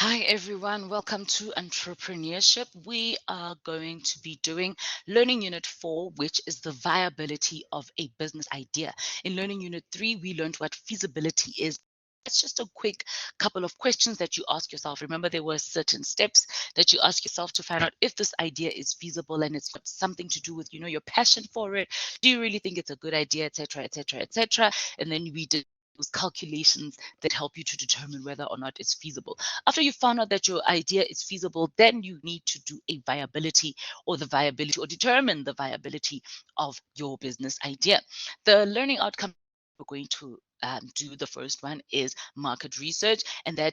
Hi everyone, welcome to Entrepreneurship. We are going to be doing Learning Unit 4, which is the viability of a business idea. In Learning Unit 3, we learned what feasibility is. It's just a quick couple of questions that you ask yourself. Remember, there were certain steps that you ask yourself to find out if this idea is feasible and it's got something to do with, your passion for it. Do you really think it's a good idea, etc., etc., etc.? And then we did those calculations that help you to determine whether or not it's feasible. After you found out that your idea is feasible, then you need to do a viability or determine the viability of your business idea. The learning outcome we're going to do, the first one is market research, and that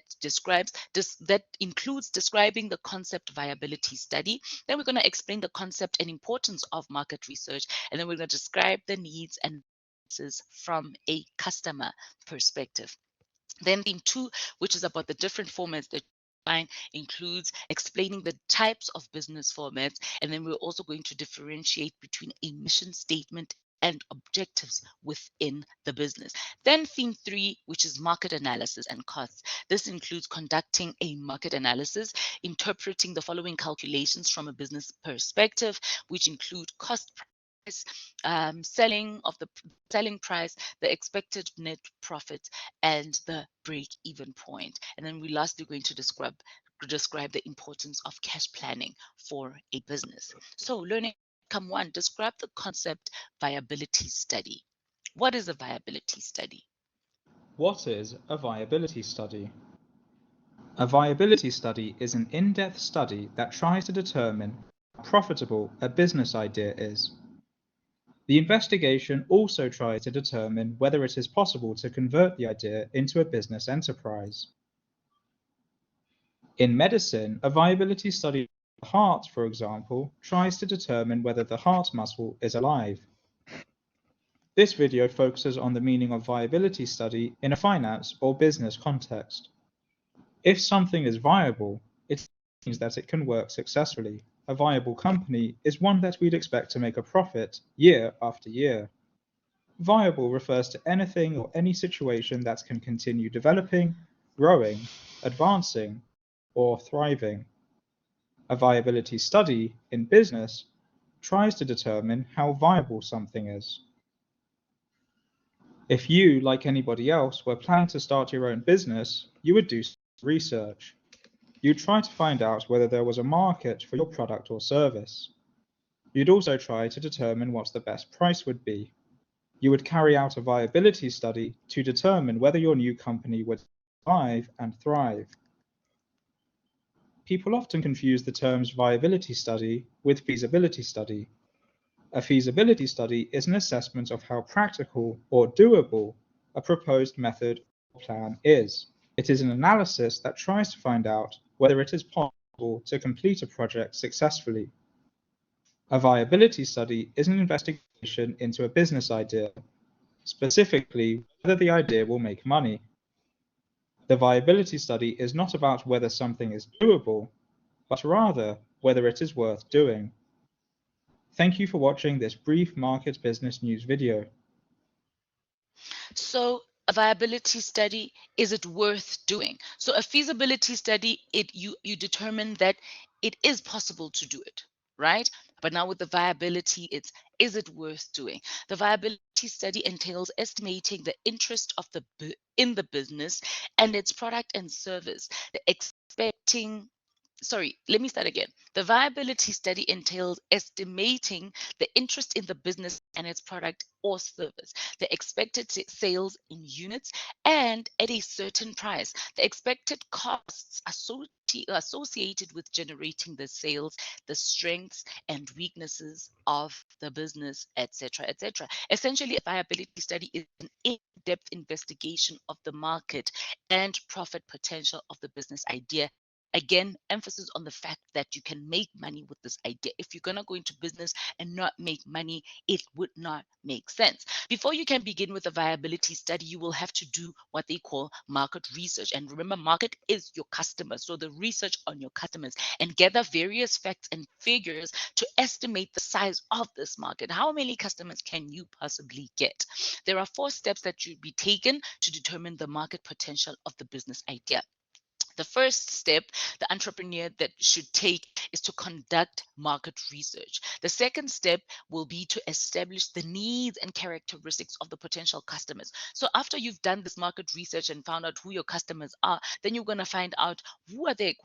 includes describing the concept viability study. Then we're going to explain the concept and importance of market research, and then we're going to describe the needs and from a customer perspective. Then theme 2, which is about the different formats that includes explaining the types of business formats, and then we're also going to differentiate between a mission statement and objectives within the business. Then theme 3, which is market analysis and costs. This includes conducting a market analysis, interpreting the following calculations from a business perspective, which include cost, selling price, the expected net profit, and the break-even point. And then we're lastly going to describe the importance of cash planning for a business. So learning outcome 1, describe the concept viability study. What is a viability study? What is a viability study? A viability study is an in-depth study that tries to determine how profitable a business idea is. The investigation also tries to determine whether it is possible to convert the idea into a business enterprise. In medicine, a viability study of the heart, for example, tries to determine whether the heart muscle is alive. This video focuses on the meaning of viability study in a finance or business context. If something is viable, it means that it can work successfully. A viable company is one that we'd expect to make a profit year after year. Viable refers to anything or any situation that can continue developing, growing, advancing, or thriving. A viability study in business tries to determine how viable something is. If you, like anybody else, were planning to start your own business, you would do some research. You'd try to find out whether there was a market for your product or service. You'd also try to determine what the best price would be. You would carry out a viability study to determine whether your new company would survive and thrive. People often confuse the terms viability study with feasibility study. A feasibility study is an assessment of how practical or doable a proposed method or plan is. It is an analysis that tries to find out whether it is possible to complete a project successfully. A viability study is an investigation into a business idea, specifically whether the idea will make money. The viability study is not about whether something is doable, but rather whether it is worth doing. Thank you for watching this brief market business news video. So a viability study, is it worth doing? So a feasibility study, you determine that it is possible to do it, right? But now with the viability, is it worth doing? The viability study entails estimating the interest of in the business and its product and service, let me start again. The viability study entails estimating the interest in the business and its product or service, the expected sales in units, and at a certain price, the expected costs associated with generating the sales, the strengths and weaknesses of the business, etc., etc. Essentially, a viability study is an in-depth investigation of the market and profit potential of the business idea. Again, emphasis on the fact that you can make money with this idea. If you're going to go into business and not make money, it would not make sense. Before you can begin with a viability study, you will have to do what they call market research. And remember, market is your customers. So the research on your customers and gather various facts and figures to estimate the size of this market. How many customers can you possibly get? There are 4 steps that should be taken to determine the market potential of the business idea. The first step the entrepreneur that should take is to conduct market research. The second step will be to establish the needs and characteristics of the potential customers. So after you've done this market research and found out who your customers are, then you're going to find out who are they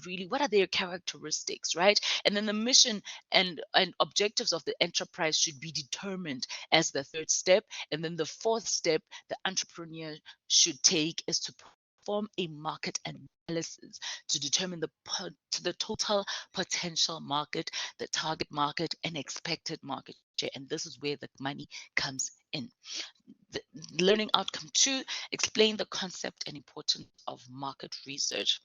really, what are their characteristics, right? And then the mission and objectives of the enterprise should be determined as the third step. And then the fourth step the entrepreneur should take is to perform a market analysis to determine the total potential market, the target market, and expected market share. And this is where the money comes in. The learning outcome 2, explain the concept and importance of market research.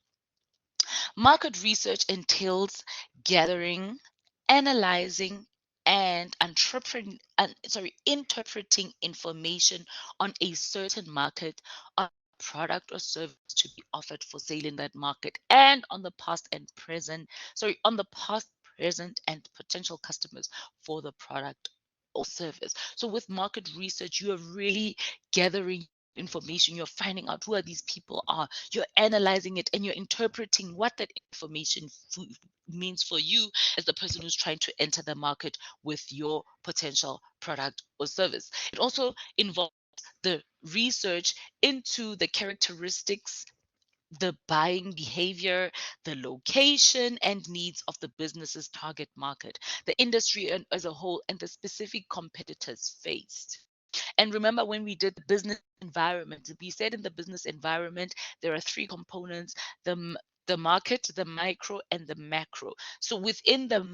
Market research entails gathering, analyzing, and interpreting information on a certain market, on a product or service to be offered for sale in that market, and on the past, present, and potential customers for the product or service. So with market research, you are really gathering information, you're finding out who are these people are, you're analyzing it, and you're interpreting what that information means for you as the person who's trying to enter the market with your potential product or service. It also involves the research into the characteristics, the buying behavior, the location and needs of the business's target market, the industry as a whole, and the specific competitors faced. And remember, when we did the business environment, we said in the business environment, there are three components: the market, the micro, and the macro. So within the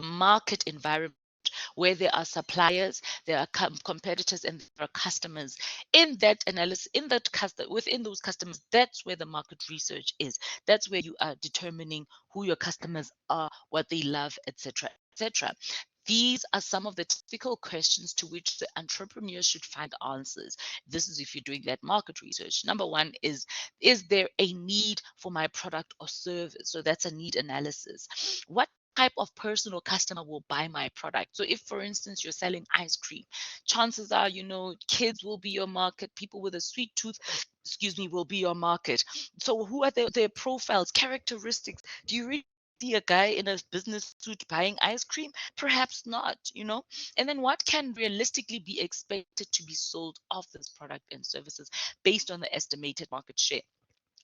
market environment, where there are suppliers, there are competitors, and there are customers. In that analysis, within those customers, that's where the market research is. That's where you are determining who your customers are, what they love, etc., etc. These are some of the typical questions to which the entrepreneur should find answers. This is if you're doing that market research. Number one is there a need for my product or service? So that's a need analysis. What type of person or customer will buy my product? So if, for instance, you're selling ice cream, chances are, kids will be your market, people with a sweet tooth, will be your market. So who are their profiles, characteristics? Do you really see a guy in a business suit buying ice cream? Perhaps not. And then what can realistically be expected to be sold of this product and services based on the estimated market share?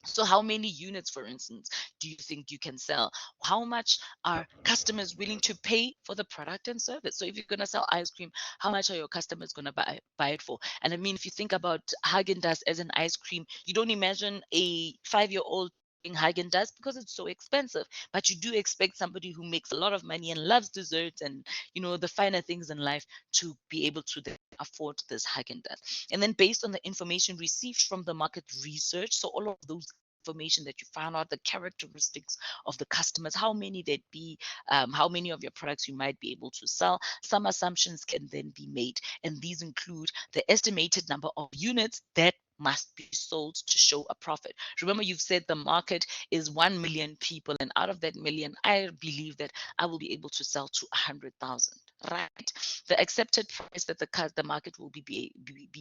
So how many units, for instance, do you think you can sell? How much are customers willing to pay for the product and service? So if you're going to sell ice cream, how much are your customers going to buy it for? And I mean, if you think about Haagen-Dazs as an ice cream, you don't imagine a 5-year-old in Haagen-Dazs because it's so expensive. But you do expect somebody who makes a lot of money and loves desserts and, the finer things in life to be able to then afford this Haagen-Dazs. And then based on the information received from the market research, so all of those information that you found out, the characteristics of the customers, how many there'd be, how many of your products you might be able to sell. Some assumptions can then be made, and these include the estimated number of units that must be sold to show a profit. Remember, you've said the market is 1 million people, and out of that million, I believe that I will be able to sell to 100,000. Right, the accepted price that the market will be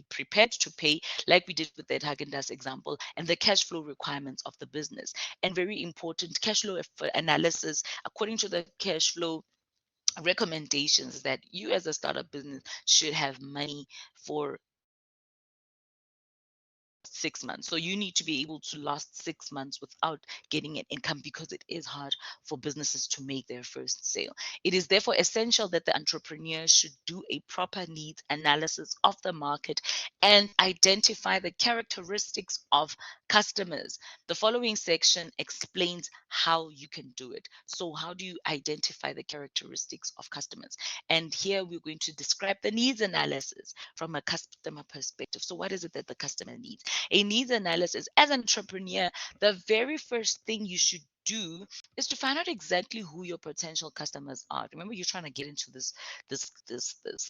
prepared to pay, like we did with that Haagen-Dazs example, and the cash flow requirements of the business. And very important, cash flow analysis according to the cash flow recommendations, that you as a startup business should have money for 6 months. So you need to be able to last 6 months without getting an income, because it is hard for businesses to make their first sale. It is therefore essential that the entrepreneur should do a proper needs analysis of the market and identify the characteristics of customers. The following section explains how you can do it. So how do you identify the characteristics of customers? And here we're going to describe the needs analysis from a customer perspective. So what is it that the customer needs? A needs analysis, as an entrepreneur, the very first thing you should do is to find out exactly who your potential customers are. Remember, you're trying to get into this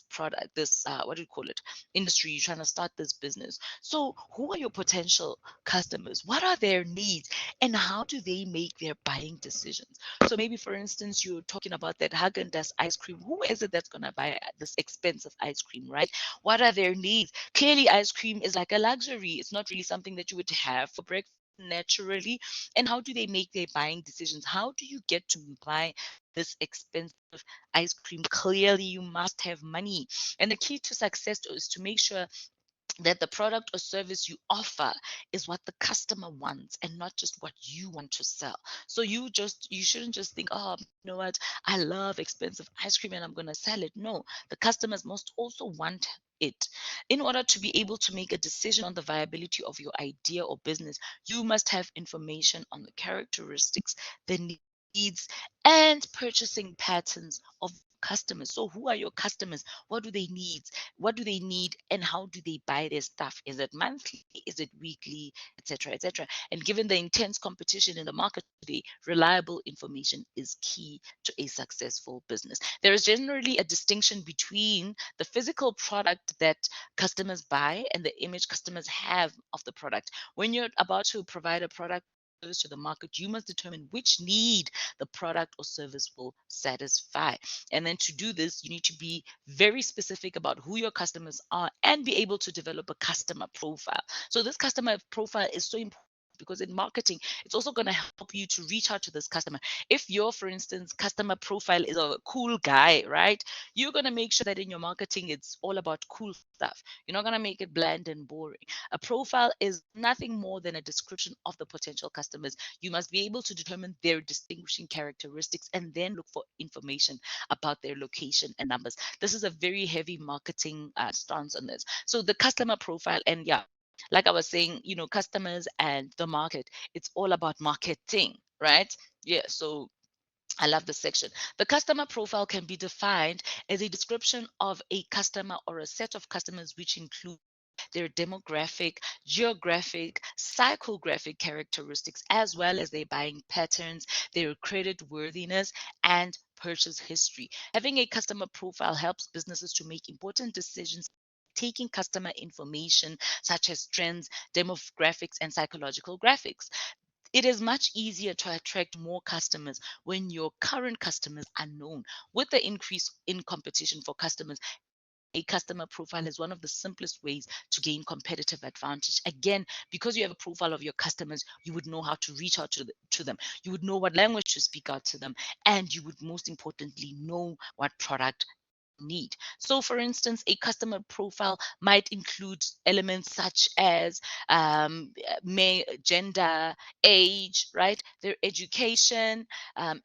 product, this what do you call it, industry. You're trying to start this business. So who are your potential customers? What are their needs, and how do they make their buying decisions? So maybe, for instance, you're talking about that Haagen-Dazs ice cream. Who is it that's going to buy this expensive ice cream, right? What are their needs? Clearly, ice cream is like a luxury. It's not really something that you would have for breakfast naturally. And how do they make their buying decisions? How do you get to buy this expensive ice cream? Clearly, you must have money. And the key to success is to make sure that the product or service you offer is what the customer wants and not just what you want to sell. So you shouldn't just think, oh, you know what, I love expensive ice cream and I'm going to sell it. No, the customers must also want it. In order to be able to make a decision on the viability of your idea or business, you must have information on the characteristics, the needs, and purchasing patterns of customers. So who are your customers? What do they need? What do they need, and how do they buy their stuff? Is it monthly? Is it weekly? Etc. Etc. And given the intense competition in the market today, reliable information is key to a successful business. There is generally a distinction between the physical product that customers buy and the image customers have of the product. When you're about to provide a product to the market, you must determine which need the product or service will satisfy. And then to do this, you need to be very specific about who your customers are and be able to develop a customer profile. So this customer profile is so important because in marketing, it's also going to help you to reach out to this customer. If your, for instance, customer profile is a cool guy, right? You're going to make sure that in your marketing, it's all about cool stuff. You're not going to make it bland and boring. A profile is nothing more than a description of the potential customers. You must be able to determine their distinguishing characteristics and then look for information about their location and numbers. This is a very heavy marketing stance on this. So the customer profile, and yeah, like I was saying, customers and the market, it's all about marketing, right? Yeah. So I love this section. The customer profile can be defined as a description of a customer or a set of customers which include their demographic, geographic, psychographic characteristics, as well as their buying patterns, their credit worthiness, and purchase history. Having a customer profile helps businesses to make important decisions taking customer information such as trends, demographics, and psychological graphics. It is much easier to attract more customers when your current customers are known. With the increase in competition for customers, a customer profile is one of the simplest ways to gain competitive advantage. Again, because you have a profile of your customers, you would know how to reach out to them. You would know what language to speak out to them. And you would most importantly know what product need. So, for instance, a customer profile might include elements such as gender, age, right? Their education,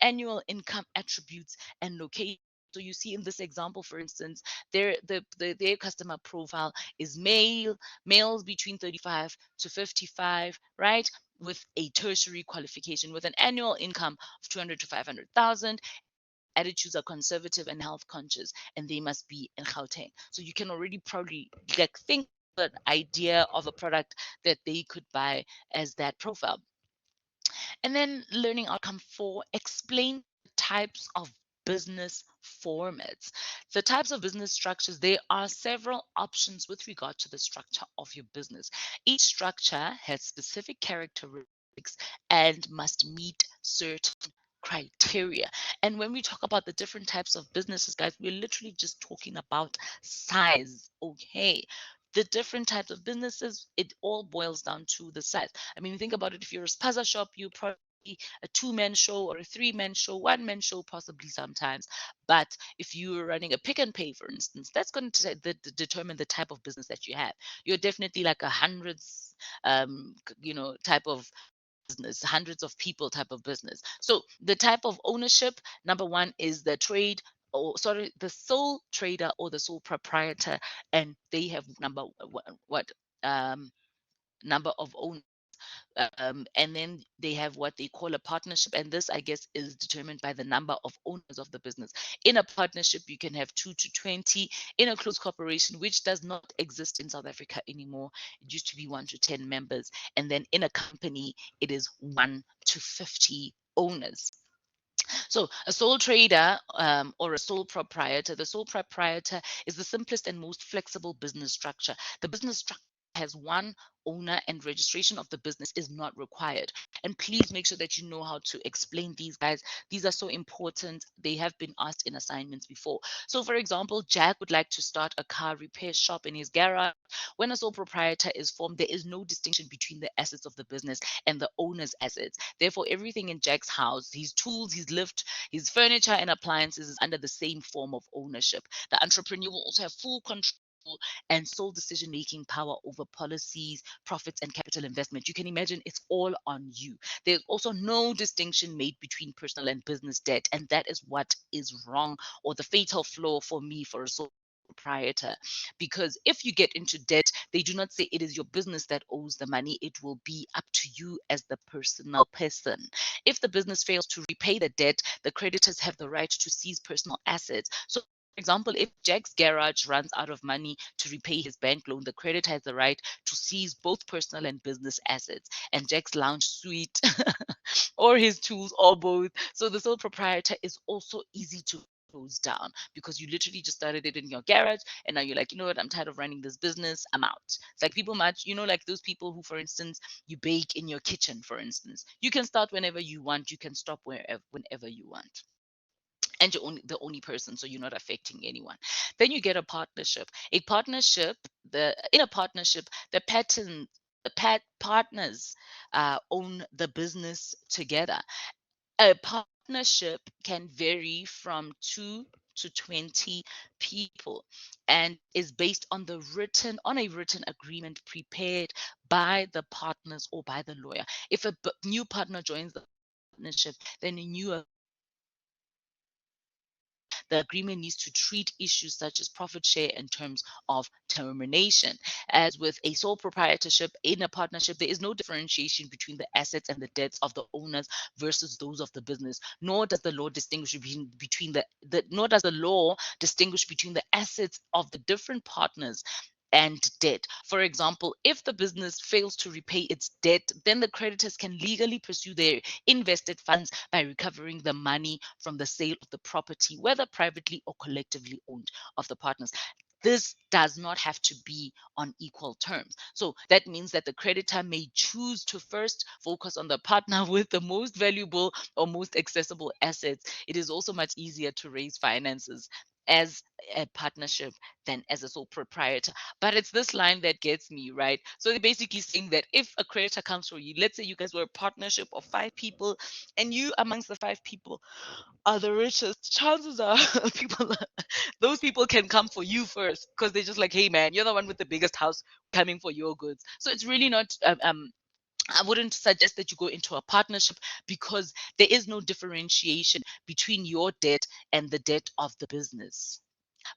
annual income attributes, and location. So you see in this example, for instance, their customer profile is males between 35 to 55, right? With a tertiary qualification, with an annual income of 200 to 500,000, attitudes are conservative and health conscious, and they must be in Gauteng. So you can already probably like think an idea of a product that they could buy as that profile. And then learning outcome 4, explain types of business formats. The types of business structures, there are several options with regard to the structure of your business. Each structure has specific characteristics and must meet certain criteria. And when we talk about the different types of businesses, guys, we're literally just talking about size. Okay. The different types of businesses, it all boils down to the size. I mean, think about it. If you're a spaza shop, you probably a two-man show or a three-man show, one-man show, possibly sometimes. But if you're running a Pick and Pay, for instance, that's going to determine the type of business that you have. You're definitely like a hundreds, type of business, hundreds of people type of business. So the type of ownership, number one, is the trade, or sorry, the sole trader or the sole proprietor, and they have what number of owners, and then they have what they call a partnership, and this, I guess, is determined by the number of owners of the business. In a partnership, you can have 2 to 20. In a closed corporation, which does not exist in South Africa anymore, it used to be 1 to 10 members. And then in a company, it is 1 to 50 owners. So a sole trader or a sole proprietor, the sole proprietor is the simplest and most flexible business structure. The business structure has one owner and registration of the business is not required. And please make sure that you know how to explain these, guys. These are so important. They have been asked in assignments before. So for example, Jack would like to start a car repair shop in his garage. When a sole proprietor is formed, there is no distinction between the assets of the business and the owner's assets. Therefore, everything in Jack's house, his tools, his lift, his furniture and appliances is under the same form of ownership. The entrepreneur will also have full control and sole decision making power over policies, profits, and capital investment. You can imagine it's all on you. There's also no distinction made between personal and business debt, and that is what is wrong, or the fatal flaw for me for a sole proprietor. Because if you get into debt, they do not say it is your business that owes the money. It will be up to you as the personal person. If the business fails to repay the debt, the creditors have the right to seize personal assets. So for example, if Jack's garage runs out of money to repay his bank loan, the creditor has the right to seize both personal and business assets, and Jack's lounge suite or his tools or both. So the sole proprietor is also easy to close down because you literally just started it in your garage and now you're like, you know what, I'm tired of running this business, I'm out. It's like people match, like those people who, for instance, you bake in your kitchen, for instance. You can start whenever you want, you can stop whenever you want, and you're the only person, so you're not affecting anyone. Then you get a partnership. In a partnership, partners own the business together. A partnership can vary from 2 to 20 people and is based on a written agreement prepared by the partners or by the lawyer. If a new partner joins the partnership, then a new the agreement needs to treat issues such as profit share in terms of termination. As with a sole proprietorship in a partnership, there is no differentiation between the assets and the debts of the owners versus those of the business, nor does the law distinguish between nor does the law distinguish between the assets of the different partners and debt. For example, if the business fails to repay its debt, then the creditors can legally pursue their invested funds by recovering the money from the sale of the property, whether privately or collectively owned of the partners. This does not have to be on equal terms. So that means that the creditor may choose to first focus on the partner with the most valuable or most accessible assets. It is also much easier to raise finances as a partnership than as a sole proprietor. But it's this line that gets me, right? So they're basically saying that if a creditor comes for you, let's say you guys were a partnership of 5 people, and you amongst the 5 people are the richest, chances are those people can come for you first because they're just like, hey man, you're the one with the biggest house coming for your goods. So it's really not I wouldn't suggest that you go into a partnership because there is no differentiation between your debt and the debt of the business.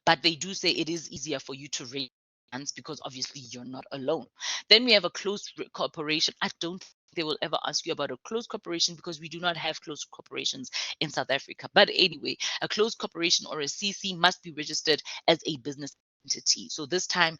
But they do say it is easier for you to raise funds because obviously you're not alone. Then we have a close corporation. I don't think they will ever ask you about a closed corporation because we do not have closed corporations in South Africa. But anyway, a closed corporation or a CC must be registered as a business entity. So this time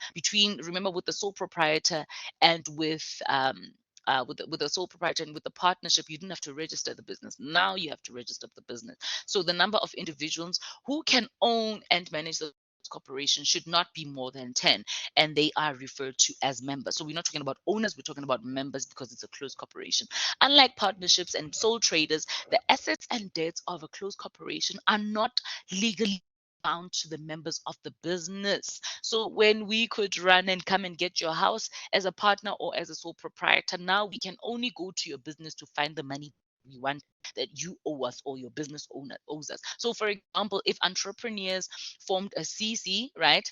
remember, with the sole proprietor and with the sole proprietor and with the partnership, you didn't have to register the business. Now you have to register the business. So the number of individuals who can own and manage the corporation should not be more than 10, and they are referred to as members. So we're not talking about owners, we're talking about members because it's a closed corporation. Unlike partnerships and sole traders, the assets and debts of a closed corporation are not legally bound to the members of the business. So when we could run and come and get your house as a partner or as a sole proprietor, now we can only go to your business to find the money we want that you owe us or your business owner owes us. So for example, if entrepreneurs formed a CC, right,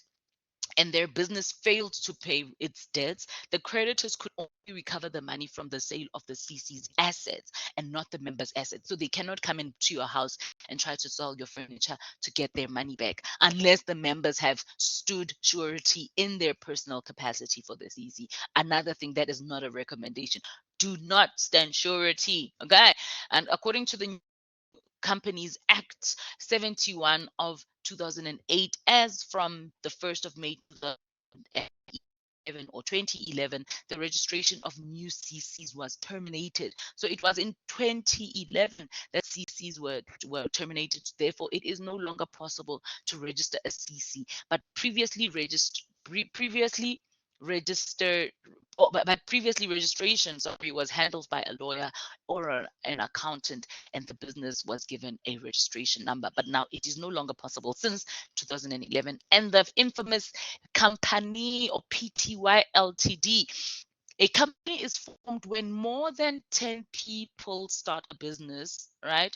and their business failed to pay its debts, the creditors could only recover the money from the sale of the CC's assets and not the members' assets. So they cannot come into your house and try to sell your furniture to get their money back unless the members have stood surety in their personal capacity for the CC. Another thing that is not a recommendation. Do not stand surety, okay? And according to the Companies Act 71 of 2008, as from the 1st of May 2011 or 2011, the registration of new CCs was terminated. So it was in 2011 that CCs were terminated. Therefore, it is no longer possible to register a CC. But previously registered, but previously registration, sorry, was handled by a lawyer or an accountant, and the business was given a registration number. But now it is no longer possible since 2011. And the infamous company, or PTY Ltd. A company is formed when more than 10 people start a business, right?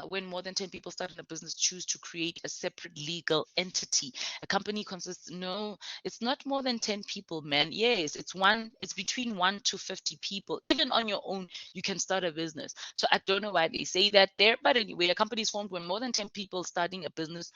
When more than 10 people starting a business choose to create a separate legal entity. A company consists, no, it's not more than 10 people, man. Yes, it's between 1 to 50 people. Even on your own, you can start a business. So I don't know why they say that there, but anyway, a company is formed when more than 10 people starting a business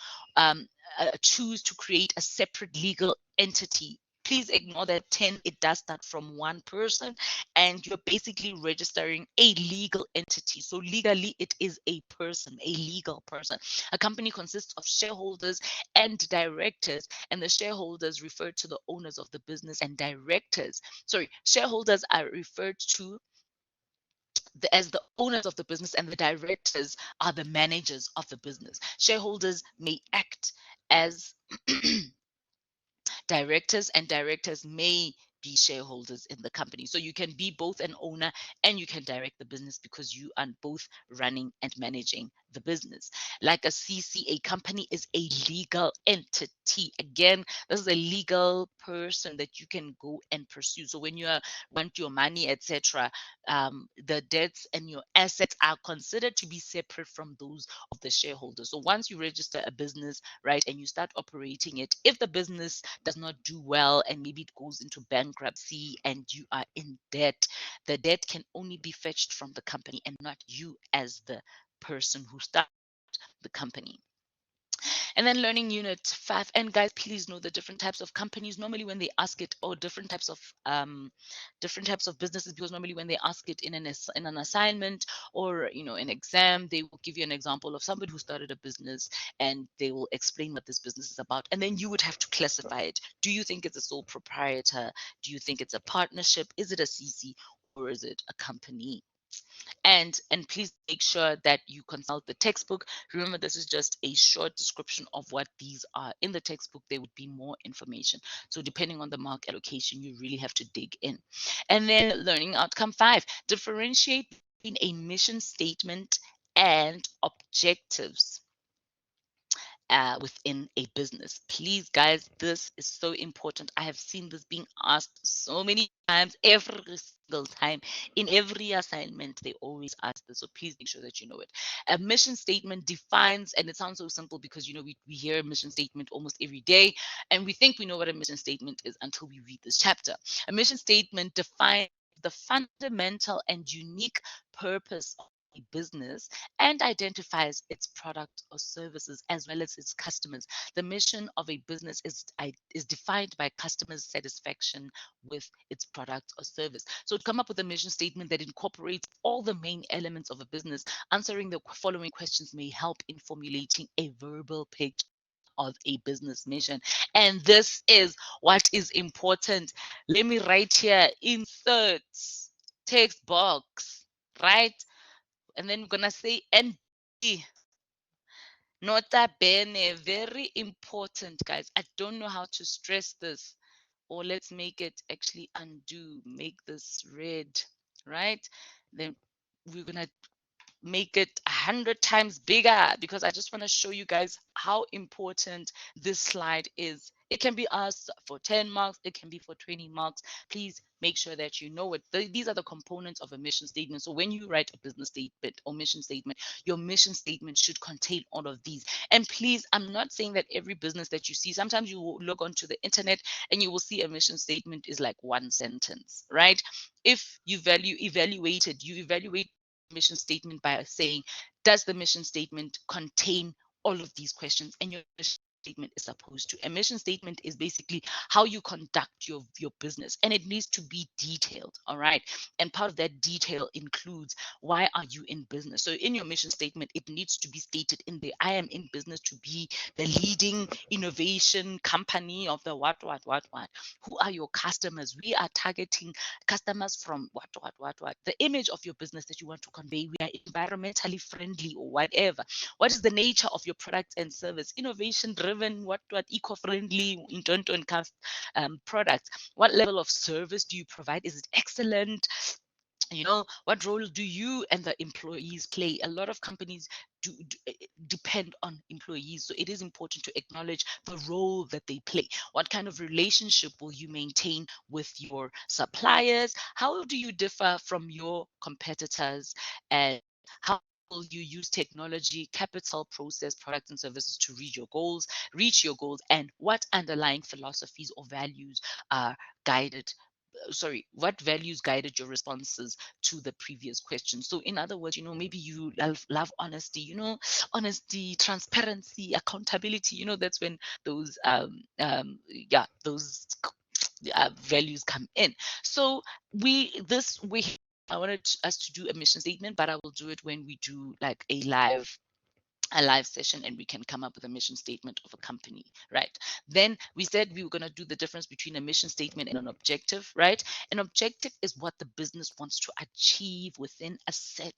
choose to create a separate legal entity. Please ignore that 10, it does start from one person, and you're basically registering a legal entity. So legally, it is a person, a legal person. A company consists of shareholders and directors, and the shareholders refer to the owners of the business, and shareholders are referred to as the owners of the business, and the directors are the managers of the business. Shareholders may act as directors, and directors may be shareholders in the company. So you can be both an owner and you can direct the business, because you are both running and managing the business. Like a CC, a company is a legal entity. Again, this is a legal person that you can go and pursue. So when you want your money, etc., the debts and your assets are considered to be separate from those of the shareholders. So once you register a business, right, and you start operating it, if the business does not do well and maybe it goes into bankruptcy and you are in debt, the debt can only be fetched from the company and not you as the person who started the company. And then learning unit 5. And guys, please know the different types of companies. Normally when they ask it, or different types of businesses, because normally when they ask it in an assignment or an exam, they will give you an example of somebody who started a business, and they will explain what this business is about. And then you would have to classify it. Do you think it's a sole proprietor? Do you think it's a partnership? Is it a CC, or is it a company? And please make sure that you consult the textbook. Remember, this is just a short description of what these are. In the textbook, there would be more information. So depending on the mark allocation, you really have to dig in. And then learning outcome 5, differentiate between a mission statement and objectives within a business. Please, guys, this is so important. I have seen this being asked so many times, every single time. In every assignment, they always ask this. So please make sure that you know it. A mission statement defines, and it sounds so simple because, we hear a mission statement almost every day, and we think we know what a mission statement is until we read this chapter. A mission statement defines the fundamental and unique purpose of a business and identifies its product or services as well as its customers. The mission of a business is defined by customers' satisfaction with its product or service. So to come up with a mission statement that incorporates all the main elements of a business, answering the following questions may help in formulating a verbal picture of a business mission. And this is what is important. Let me write here, inserts, text box, right? And then we're gonna say NB. Nota bene, very important, guys. I don't know how to stress this. Or let's make it actually undo, make this red, right? Then we're gonna make it 100 times bigger, because I just want to show you guys how important this slide is. It can be asked for 10 marks, it can be for 20 marks. Please make sure that you know it. These are the components of a mission statement. So when you write a business statement or mission statement, your mission statement should contain all of these. And please, I'm not saying that every business that you see, sometimes you will look onto the internet and you will see a mission statement is like one sentence, right? If you evaluate mission statement by saying, does the mission statement contain all of these questions? And your mission statement is supposed to. A mission statement is basically how you conduct your business, and it needs to be detailed. All right. And part of that detail includes why are you in business. So in your mission statement, it needs to be stated in there. I am in business to be the leading innovation company of the what. Who are your customers? We are targeting customers from what. The image of your business that you want to convey. We are environmentally friendly or whatever. What is the nature of your product and service? Innovation driven, what eco-friendly, in products. What level of service do you provide? Is it excellent? What role do you and the employees play? A lot of companies depend on employees, so it is important to acknowledge the role that they play. What kind of relationship will you maintain with your suppliers? How do you differ from your competitors? And how will you use technology, capital, process, products, and services to reach your goals, and what underlying philosophies or values are guided what values guided your responses to the previous question? So, in other words, maybe you love honesty, honesty, transparency, accountability. That's when those, those values come in. So, I wanted us to do a mission statement, but I will do it when we do like a live session, and we can come up with a mission statement of a company, right? Then we said we were going to do the difference between a mission statement and an objective, right? An objective is what the business wants to achieve within a set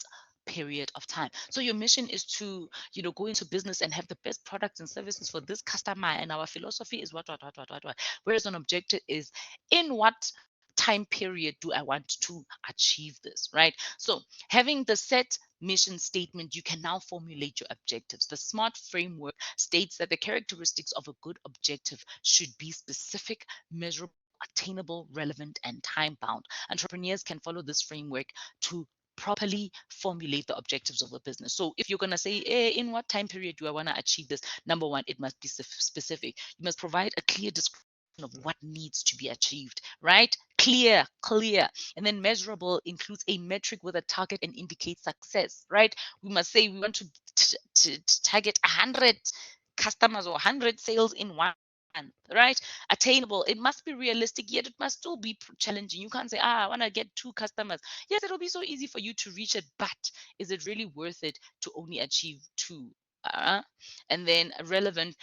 period of time. So your mission is to go into business and have the best products and services for this customer, and our philosophy is what. Whereas an objective is, in what time period do I want to achieve this, right? So having the set mission statement, you can now formulate your objectives. The SMART framework states that the characteristics of a good objective should be specific, measurable, attainable, relevant, and time bound. Entrepreneurs can follow this framework to properly formulate the objectives of a business. So if you're going to say, in what time period do I want to achieve this? Number one, it must be specific. You must provide a clear description of what needs to be achieved, right? Clear. And then measurable includes a metric with a target and indicates success, right? We must say we want to target 100 customers or 100 sales in 1 month, right? Attainable, it must be realistic, yet it must still be challenging. You can't say, I want to get 2 customers. Yes, it'll be so easy for you to reach it, but is it really worth it to only achieve 2? And then relevant,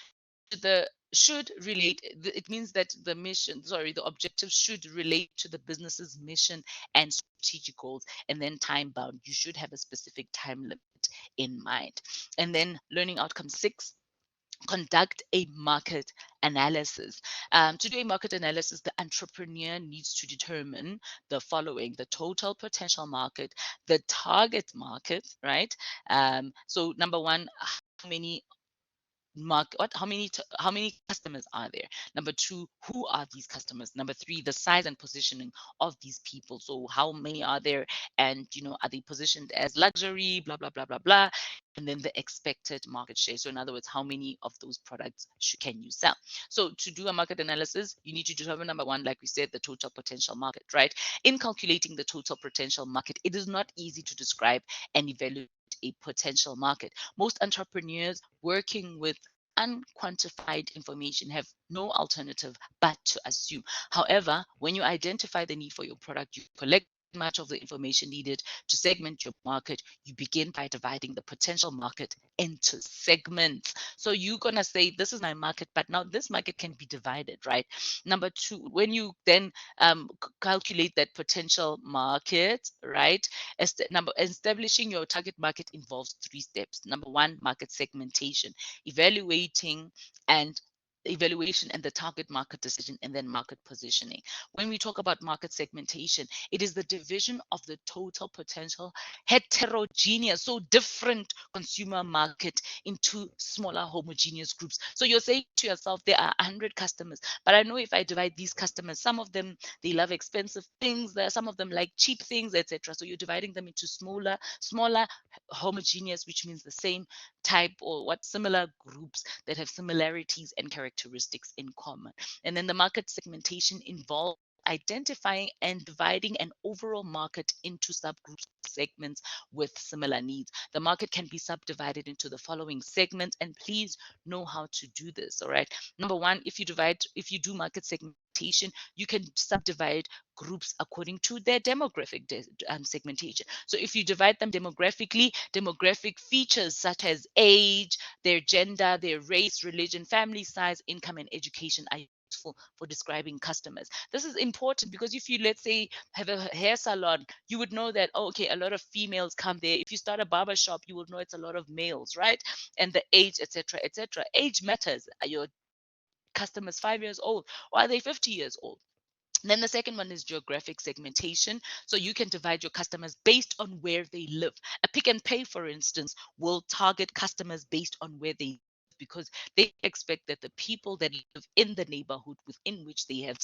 should relate. It means that the objective should relate to the business's mission and strategic goals. And then time bound, you should have a specific time limit in mind. And then learning outcome 6, conduct a market analysis. To do a market analysis, the entrepreneur needs to determine the following: the total potential market, the target market, right? So number one, how many how many customers are there? Number two, who are these customers? Number three, the size and positioning of these people. So how many are there, and are they positioned as luxury, blah blah blah blah blah. And then the expected market share. So in other words, how many of those products can you sell? So to do a market analysis, you need to determine, number one, like we said, the total potential market, right? In calculating the total potential market, it is not easy to describe and evaluate a potential market. Most entrepreneurs working with unquantified information have no alternative but to assume. However, when you identify the need for your product, you collect much of the information needed to segment your market. You begin by dividing the potential market into segments. So you're going to say, this is my market, but now this market can be divided, right? Number two, when you then calculate that potential market, right? Establishing your target market involves 3 steps. Number one, market segmentation, evaluation and the target market decision, and then market positioning. When we talk about market segmentation, it is the division of the total potential heterogeneous, so different consumer market into smaller homogeneous groups. So you're saying to yourself, there are 100 customers, but I know if I divide these customers, some of them, they love expensive things, there are some of them like cheap things, etc. So you're dividing them into smaller homogeneous, which means the same type or similar groups that have similarities and characteristics in common. And then the market segmentation involves identifying and dividing an overall market into subgroups segments with similar needs. The market can be subdivided into the following segments, and please know how to do this. All right. Number one, if you do market segmentation, you can subdivide groups according to their demographic segmentation. So if you divide them demographically, demographic features such as age, their gender, their race, religion, family size, income, and education are useful for describing customers. This is important because if you, let's say, have a hair salon, you would know that, oh, okay, a lot of females come there. If you start a barber shop, you will know it's a lot of males, right? And the age, etc., etc. Age matters. Are your customers 5 years old or are they 50 years old? Then the second one is geographic segmentation. So you can divide your customers based on where they live. A Pick and Pay, for instance, will target customers based on where they live because they expect that the people that live in the neighborhood within which they have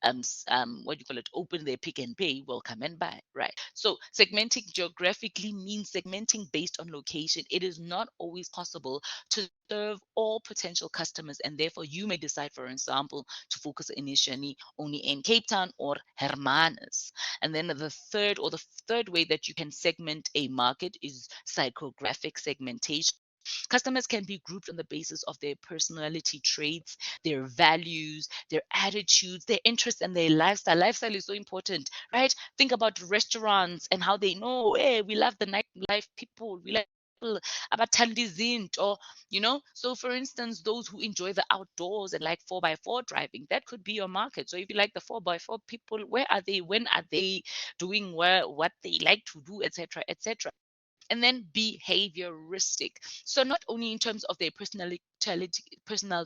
what do you call it, open their Pick and Pay will come and buy, right? So segmenting geographically means segmenting based on location. It is not always possible to serve all potential customers, and therefore you may decide, for example, to focus initially only in Cape Town or Hermanus. And then the third way that you can segment a market is psychographic segmentation. Customers can be grouped on the basis of their personality traits, their values, their attitudes, their interests, and their lifestyle. Lifestyle is so important, right? Think about restaurants and how they know, hey, we love the nightlife people, we like people abathanda izinto, or so for instance, those who enjoy the outdoors and like 4x4 driving, that could be your market. So if you like the 4x4 people, where are they, when are they doing what they like to do, etc., etc. And then behavioristic. So not only in terms of their personal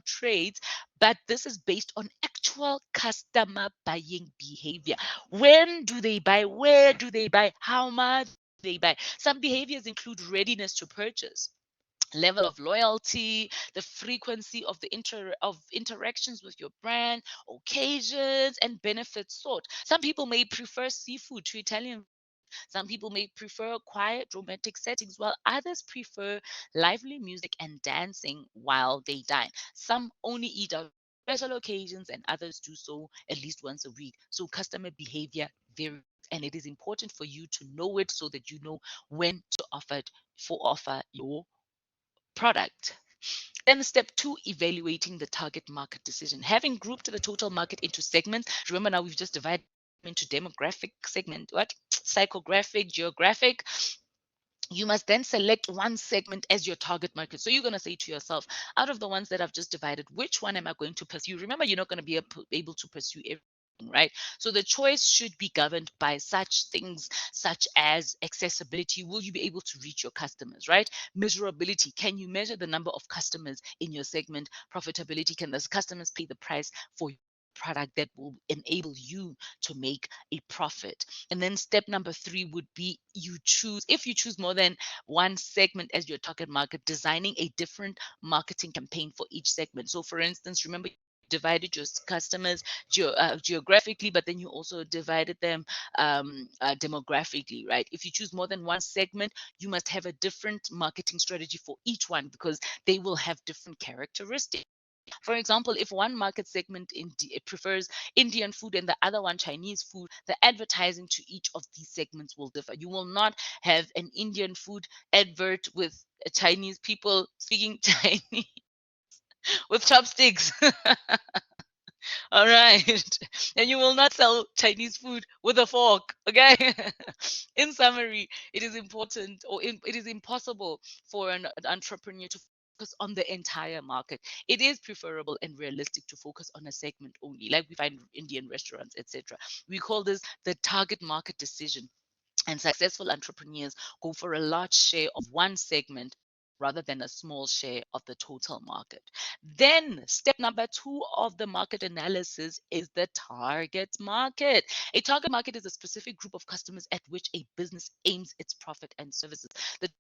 traits, but this is based on actual customer buying behavior. When do they buy? Where do they buy? How much do they buy? Some behaviors include readiness to purchase, level of loyalty, the frequency of the interactions with your brand, occasions, and benefits sought. Some people may prefer seafood to Italian. Some people may prefer quiet romantic settings, while others prefer lively music and dancing while they dine. Some only eat out special occasions, and others do so at least once a week. So customer behavior varies, and it is important for you to know it so that you know when to offer your product. Then step two, evaluating the target market decision. Having grouped the total market into segments, remember now we've just divided into demographic segment, what? Psychographic, geographic. You must then select one segment as your target market. So you're going to say to yourself, out of the ones that I've just divided, which one am I going to pursue? Remember, you're not going to be able to pursue everything, right? So the choice should be governed by such things such as accessibility. Will you be able to reach your customers, right? Measurability. Can you measure the number of customers in your segment? Profitability. Can those customers pay the price for product that will enable you to make a profit? And then step number three would be if you choose more than one segment as your target market, designing a different marketing campaign for each segment. So for instance, remember, divided your customers geographically, but then you also divided them demographically, right? If you choose more than one segment, you must have a different marketing strategy for each one because they will have different characteristics. For example, if one market segment prefers Indian food and the other one Chinese food, the advertising to each of these segments will differ. You will not have an Indian food advert with Chinese people speaking Chinese with chopsticks. All right. And you will not sell Chinese food with a fork. Okay. In summary, it is important, it is impossible for an entrepreneur to focus on the entire market. It is preferable and realistic to focus on a segment only, like we find Indian restaurants, etc. We call this the target market decision. And successful entrepreneurs go for a large share of one segment rather than a small share of the total market. Then, step number two of the market analysis is the target market. A target market is a specific group of customers at which a business aims its profit and services. The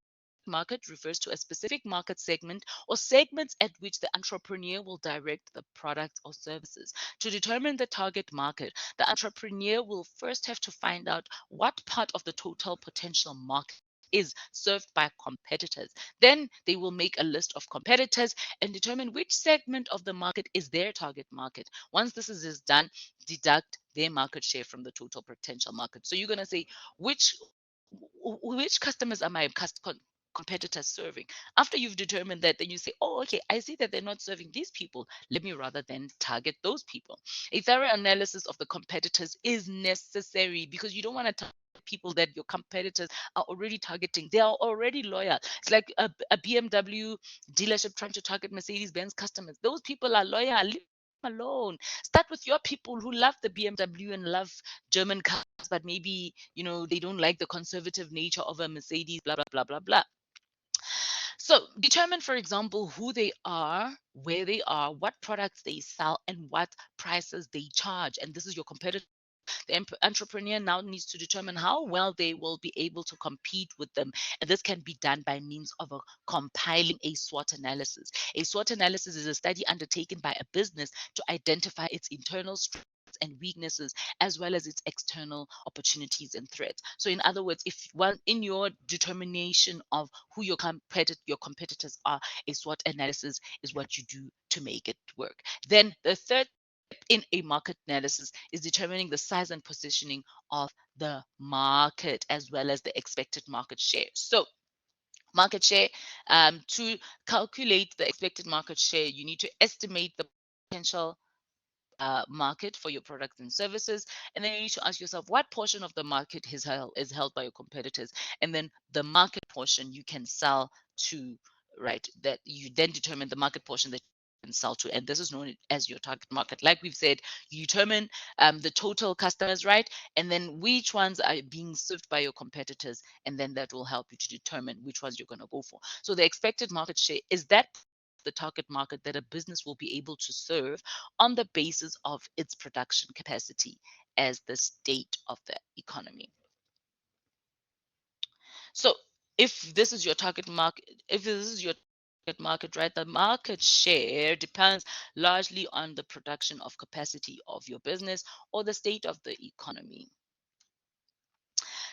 market refers to a specific market segment or segments at which the entrepreneur will direct the products or services. To determine the target market, the entrepreneur will first have to find out what part of the total potential market is served by competitors. Then they will make a list of competitors and determine which segment of the market is their target market. Once this is done, deduct their market share from the total potential market. So you're going to say, which customers are my competitors serving? After you've determined that, then you say, oh, okay, I see that they're not serving these people. Let me rather then target those people. A thorough analysis of the competitors is necessary, because you don't want to target people that your competitors are already targeting. They are already loyal. It's like a BMW dealership trying to target Mercedes-Benz customers. Those people are loyal. Leave them alone. Start with your people who love the BMW and love German cars, but maybe, they don't like the conservative nature of a Mercedes, blah, blah, blah, blah, blah. So determine, for example, who they are, where they are, what products they sell, and what prices they charge. And this is your competitor. The entrepreneur now needs to determine how well they will be able to compete with them. And this can be done by means of compiling a SWOT analysis. A SWOT analysis is a study undertaken by a business to identify its internal strengths and weaknesses, as well as its external opportunities and threats. So in other words, if in your determination of who your competitors are, a SWOT analysis is what you do to make it work. Then the third in a market analysis is determining the size and positioning of the market, as well as the expected market share. So market share, to calculate the expected market share, you need to estimate the potential market for your products and services, and then you need to ask yourself what portion of the market is held by your competitors, and then the market portion you can sell to, right? That you then determine the market portion that you can sell to, and this is known as your target market. Like we've said, you determine the total customers, right? And then which ones are being served by your competitors, and then that will help you to determine which ones you're going to go for. So the expected market share is that the target market that a business will be able to serve on the basis of its production capacity as the state of the economy. So if this is your target market, right, the market share depends largely on the production of capacity of your business or the state of the economy.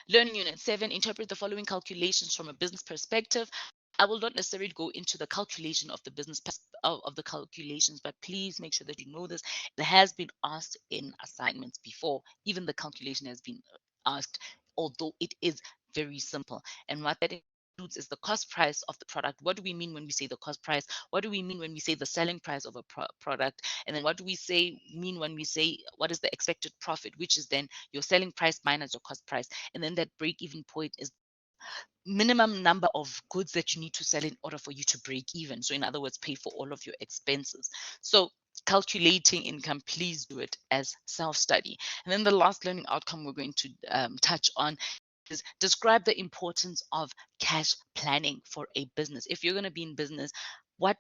Learning Unit 7, interpret the following calculations from a business perspective. I will not necessarily go into the calculation of the business of the calculations, but please make sure that you know this. It has been asked in assignments before. Even the calculation has been asked, although it is very simple. And what that includes is the cost price of the product. What do we mean when we say the cost price? What do we mean when we say the selling price of a product? And then what do we mean when we say what is the expected profit, which is then your selling price minus your cost price? And then that break-even point is minimum number of goods that you need to sell in order for you to break even. So in other words, pay for all of your expenses. So calculating income, please do it as self-study. And then the last learning outcome we're going to touch on is describe the importance of cash planning for a business. If you're going to be in business,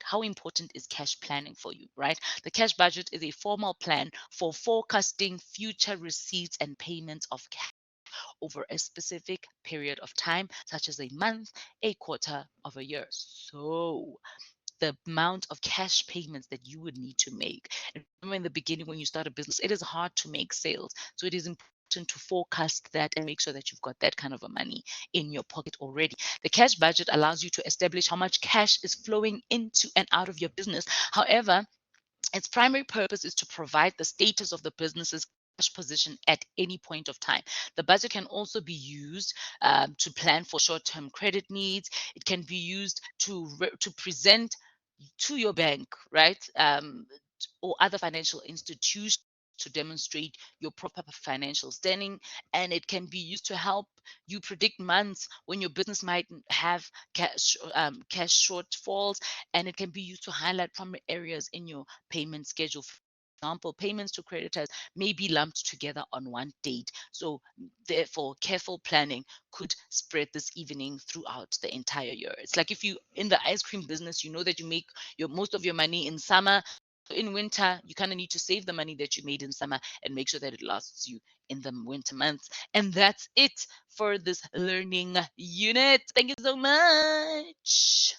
how important is cash planning for you, right? The cash budget is a formal plan for forecasting future receipts and payments of cash over a specific period of time, such as a month, a quarter of a year. So the amount of cash payments that you would need to make. And remember, in the beginning, when you start a business, it is hard to make sales. So it is important to forecast that and make sure that you've got that kind of a money in your pocket already. The cash budget allows you to establish how much cash is flowing into and out of your business. However, its primary purpose is to provide the status of the business's cash position at any point of time. The budget can also be used to plan for short-term credit needs. It can be used to present to your bank, right, or other financial institutions to demonstrate your proper financial standing, and it can be used to help you predict months when your business might have cash shortfalls, and it can be used to highlight primary areas in your payment schedule. For example, payments to creditors may be lumped together on one date. So therefore, careful planning could spread this evening throughout the entire year. It's like if you in the ice cream business, you know that you make most of your money in summer. In winter, you kind of need to save the money that you made in summer and make sure that it lasts you in the winter months. And that's it for this learning unit. Thank you so much.